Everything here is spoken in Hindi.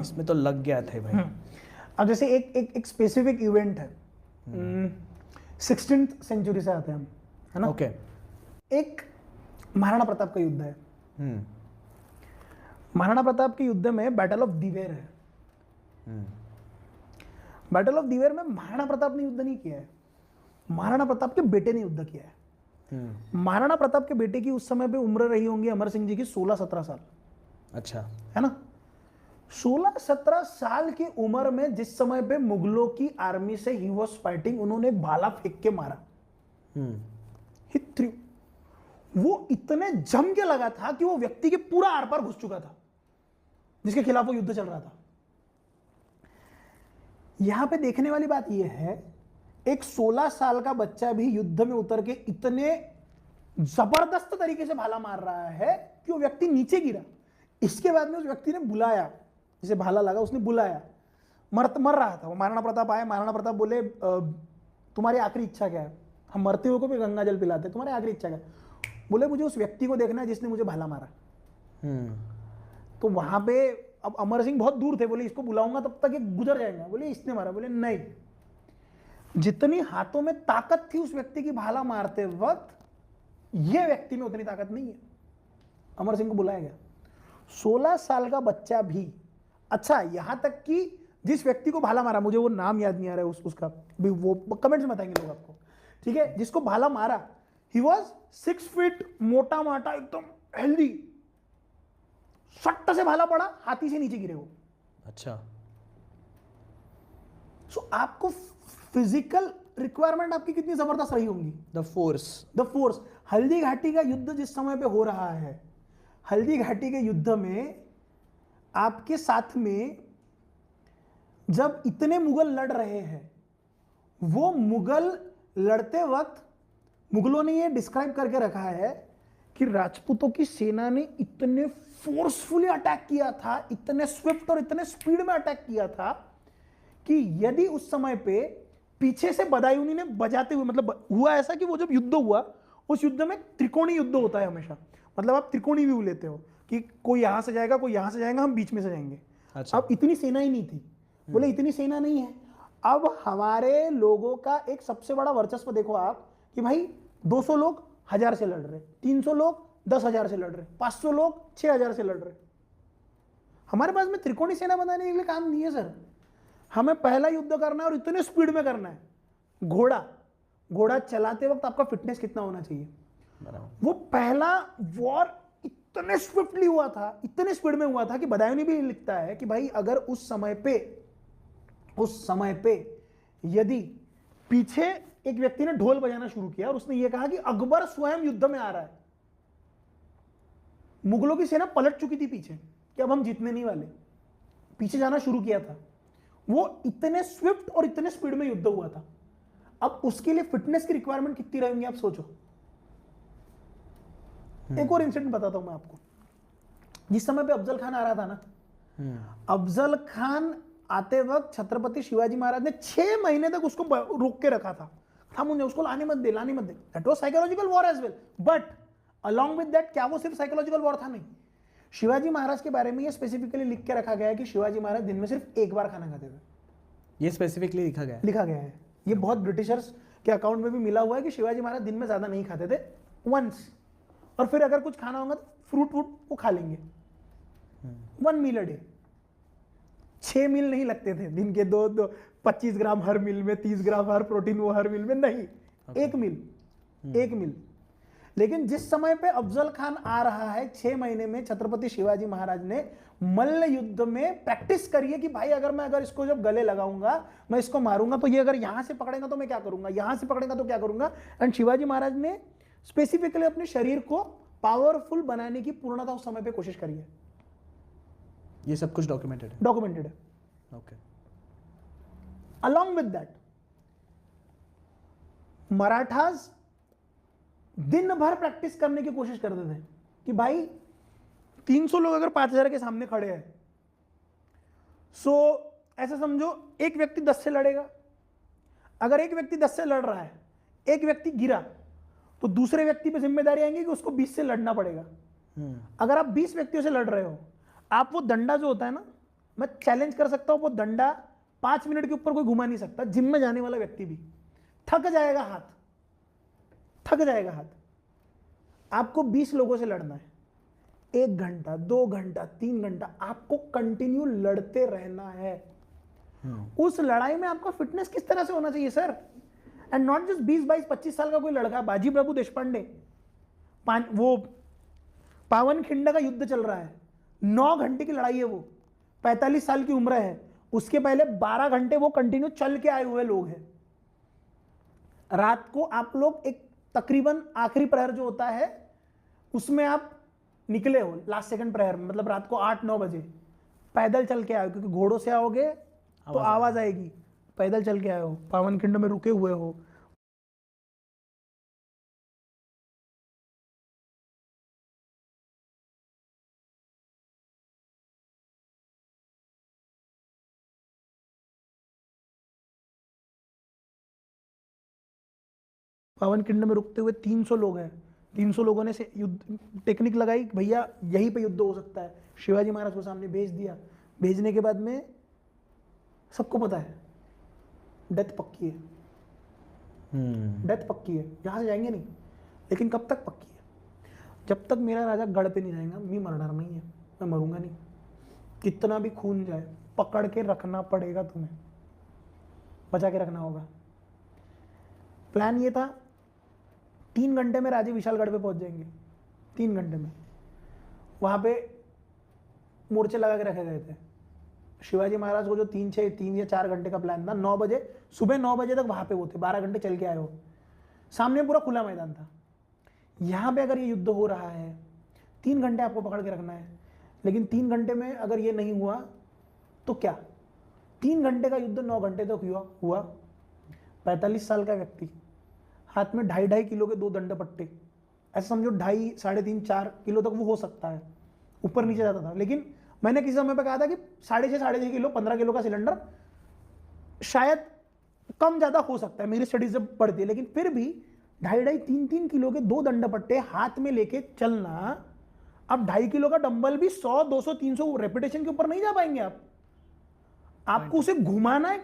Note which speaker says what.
Speaker 1: इसमें तो लग गया था भाई।
Speaker 2: अब जैसे एक स्पेसिफिक इवेंट है, 16th सेंचुरी से आते हैं हम, है ना?
Speaker 1: ओके।
Speaker 2: एक महाराणा प्रताप का युद्ध है।
Speaker 1: हम्म।
Speaker 2: महाराणा प्रताप के युद्ध में बैटल ऑफ दिवेर है। बैटल ऑफ दिवेर में महाराणा प्रताप ने युद्ध नहीं किया है, महाराणा प्रताप के बेटे ने युद्ध किया है। महाराणा प्रताप के बेटे की उस समय पे उम्र रही होंगी अमर सिंह जी की 16-17 साल।
Speaker 1: अच्छा।
Speaker 2: है ना? 16-17 साल की उम्र में जिस समय पे मुगलों की आर्मी से ही वॉज फाइटिंग, उन्होंने एक भाला फेंक के मारा। Hit through. वो इतने जम के लगा था कि वो व्यक्ति के पूरा आर पार घुस चुका था जिसके खिलाफ वो युद्ध चल रहा था। यहां पे देखने वाली बात यह है, एक 16 साल का बच्चा भी युद्ध में उतर के इतने जबरदस्त तरीके से भाला मार रहा है कि वो व्यक्ति नीचे गिरा। इसके बाद में उस व्यक्ति ने बुलाया, जिसे भाला लगा उसने बुलाया, मर रहा था वो। महाराणा प्रताप आए, महाराणा प्रताप बोले तुम्हारी आखिरी इच्छा क्या है? हम मरते हुए को भी गंगा जल पिलाते, तुम्हारी आखिरी इच्छा क्या है? बोले मुझे उस व्यक्ति को देखना है जिसने मुझे भाला मारा। तो वहां पे अब अमर सिंह बहुत दूर थे, बोले इसको बुलाऊंगा तब तक ये गुजर जाएगा। बोले इसने मारा? बोले नहीं, जितनी हाथों में ताकत थी उस व्यक्ति की भाला मारते वक्त, ये व्यक्ति में उतनी ताकत नहीं है। अमर सिंह को बुलाया गया। 16 साल का बच्चा भी, अच्छा यहां तक कि जिस व्यक्ति को भाला मारा, मुझे वो नाम याद नहीं आ रहा है उसका भी, वो कमेंट्स में बताएंगे लोग आपको, ठीक है? जिसको भाला मारा, ही वॉज 6 फीट, मोटा माटा, एकदम हेल्दी। सट्ट से भाला पड़ा, हाथी से नीचे गिरे वो।
Speaker 1: अच्छा।
Speaker 2: सो आपको फिजिकल रिक्वायरमेंट आपकी कितनी जबरदस्त रही होंगी।
Speaker 1: The force.
Speaker 2: हल्दी घाटी का युद्ध जिस समय पे हो रहा है, हल्दी घाटी के युद्ध में आपके साथ में जब इतने मुगल लड़ रहे हैं, वो मुगल लड़ते वक्त मुगलों ने ये डिस्क्राइब करके रखा है कि राजपूतों की सेना ने इतने फोर्सफुली अटैक किया था, इतने स्विफ्ट और इतने स्पीड में अटैक किया था कि यदि उस समय पे पीछे से बदायूनी ने बजाते हुए, मतलब हुआ ऐसा कि वो जब युद्ध हुआ, उस युद्ध में त्रिकोणी युद्ध होता है हमेशा, मतलब आप त्रिकोणी व्यू लेते हो कि कोई यहां से जाएगा, कोई यहां से जाएगा, हम बीच में से जाएंगे।
Speaker 1: अच्छा।
Speaker 2: अब इतनी सेना ही नहीं थी। बोले इतनी सेना नहीं है। अब हमारे लोगों का एक सबसे बड़ा वर्चस्व देखो आप कि भाई 200 लोग 1000 से लड़ रहे, 300 लोग 10,000 से लड़ रहे, 500 लोग 6,000 से लड़ रहे। हमारे पास में त्रिकोणी सेना बनाने के लिए काम नहीं है सर। हमें पहला युद्ध करना है और इतने स्पीड में करना है। घोड़ा चलाते वक्त आपका फिटनेस कितना होना चाहिए? वो पहला वॉर इतने स्विफ्टली हुआ था, इतने स्पीड में हुआ था कि बदायूनी भी लिखता है कि भाई अगर उस समय पे यदि पीछे एक व्यक्ति ने ढोल बजाना शुरू किया और उसने ये कहा कि अकबर स्वयं युद्ध में आ रहा है, मुगलों की सेना पलट चुकी थी पीछे कि अब हम जीतने नहीं वाले, पीछे जाना शुरू किया था। वो इतने स्विफ्ट और इतने स्पीड में युद्ध हुआ था। अब उसके लिए फिटनेस की रिक्वायरमेंट कितनी रहेंगी आप सोचो। एक और इंसिडेंट बताता हूं मैं आपको। जिस समय पे अफजल खान आ रहा था ना, अफजल खान आते वक्त छत्रपति शिवाजी महाराज ने 6 महीने तक उसको रोक के रखा था, मुझे उसको लाने मत दे। That was psychological war as well, but along with that, क्या वो सिर्फ साइकोलॉजिकल वॉर था? नहीं। शिवाजी महाराज के बारे में ये स्पेसिफिकली लिख के रखा गया है कि शिवाजी महाराज दिन में सिर्फ एक बार खाना खाते थे।
Speaker 1: ये स्पेसिफिकली लिखा गया
Speaker 2: है। ये बहुत ब्रिटिशर्स के अकाउंट में भी मिला हुआ है कि शिवाजी महाराज दिन में ज्यादा नहीं खाते थे, वंस। और फिर अगर कुछ खाना होगा तो फ्रूट वो खा लेंगे। 1 मील अ डे। 6 मील नहीं लगते थे दिन के, 25 ग्राम हर मील में, 30 ग्राम हर प्रोटीन वो हर मील में, नहीं। एक मील। लेकिन जिस समय पे अफजल खान आ रहा है, 6 महीने में छत्रपति शिवाजी महाराज ने मल्ल युद्ध में प्रैक्टिस करी है कि भाई अगर इसको जब गले लगाऊंगा, मैं इसको मारूंगा, तो ये अगर यहां से पकड़ेगा तो मैं क्या करूंगा, यहां से पकड़ेगा तो क्या करूंगा। एंड शिवाजी महाराज ने स्पेसिफिकली अपने शरीर को पावरफुल बनाने की पूर्णता उस समय पे कोशिश करी है।
Speaker 1: ये सब कुछ डॉक्यूमेंटेड है।
Speaker 2: Okay. Along with that, Marathas दिन भर प्रैक्टिस करने की कोशिश करते थे कि भाई 300 लोग अगर 5000 के सामने खड़े हैं, सो ऐसा समझो एक व्यक्ति 10 से लड़ेगा। अगर एक व्यक्ति 10 से लड़ रहा है, एक व्यक्ति गिरा, तो दूसरे व्यक्ति पे जिम्मेदारी आएंगी कि उसको 20 से लड़ना पड़ेगा। अगर आप 20 व्यक्तियों से लड़ रहे हो, आप वो डंडा जो होता है ना, मैं चैलेंज कर सकता हूं वो डंडा 5 मिनट के ऊपर कोई घुमा नहीं सकता। जिम में जाने वाला व्यक्ति भी थक जाएगा हाथ, थक जाएगा हाथ। आपको 20 लोगों से लड़ना है, 1 घंटा 2 घंटा 3 घंटा आपको कंटिन्यू लड़ते रहना है। उस लड़ाई में आपका फिटनेस किस तरह से होना चाहिए सर? एंड नॉट जस्ट 20 22 25 साल का कोई लड़का, बाजी प्रभु देशपांडे, वो पावन खिंड का युद्ध चल रहा है, 9 घंटे की लड़ाई है वो, 45 साल की उम्र है, उसके पहले 12 घंटे वो कंटिन्यू चल के आए हुए लोग हैं। रात को आप लोग एक तकरीबन आखिरी प्रहर जो होता है उसमें आप निकले हो, लास्ट सेकंड प्रहर, मतलब रात को 8-9 बजे पैदल चल के आए हो, क्योंकि घोड़ों से आओगे तो आवाज आएगी। पैदल चल के आए हो, पावन खिंड में रुके हुए हो। पावन किंड में रुकते हुए 300 लोग हैं, 300 लोगों ने से युद्ध टेक्निक लगाई, भैया यहीं पे युद्ध हो सकता है। शिवाजी महाराज को सामने भेज दिया। भेजने के बाद में सबको पता है डेथ पक्की है, डेथ पक्की है, यहां से जाएंगे नहीं। लेकिन कब तक पक्की है? जब तक मेरा राजा गढ़ पे नहीं जाएगा। मी मर्डर नहीं है, मैं मरूंगा नहीं। कितना भी खून जाए पकड़ के रखना पड़ेगा, तुम्हें बचा के रखना होगा। प्लान ये था 3 घंटे में राजे विशालगढ़ पे पहुंच जाएंगे, 3 घंटे में। वहां पे मोर्चे लगा के रखे गए थे। शिवाजी महाराज को जो 3 या 4 घंटे का प्लान था, 9 बजे सुबह 9 बजे तक वहां पे वो थे, 12 घंटे चल के आए हो। सामने पूरा खुला मैदान था। यहां पे अगर ये युद्ध हो रहा है, 3 घंटे आपको पकड़ के रखना है। लेकिन 3 घंटे में अगर ये नहीं हुआ तो क्या? 3 घंटे का युद्ध 9 घंटे तक हुआ। 45 साल का व्यक्ति, हाथ में 2.5 किलो के 2 दंड पट्टे, ऐसा समझो 2.5 3.5 4 किलो तक वो हो सकता है, ऊपर नीचे जाता था। लेकिन मैंने किसी समय पे कहा था कि 6.5 किलो 15 किलो का सिलेंडर शायद कम ज्यादा हो सकता है, मेरी स्टडीज जब पढ़ती है। लेकिन फिर भी 2.5 3 किलो के 2 दंड पट्टे हाथ में लेके चलना। अब 2.5 किलो का डंबल भी 100 200 300 रेपिटेशन के ऊपर नहीं जा पाएंगे आप। आपको उसे घुमाना है।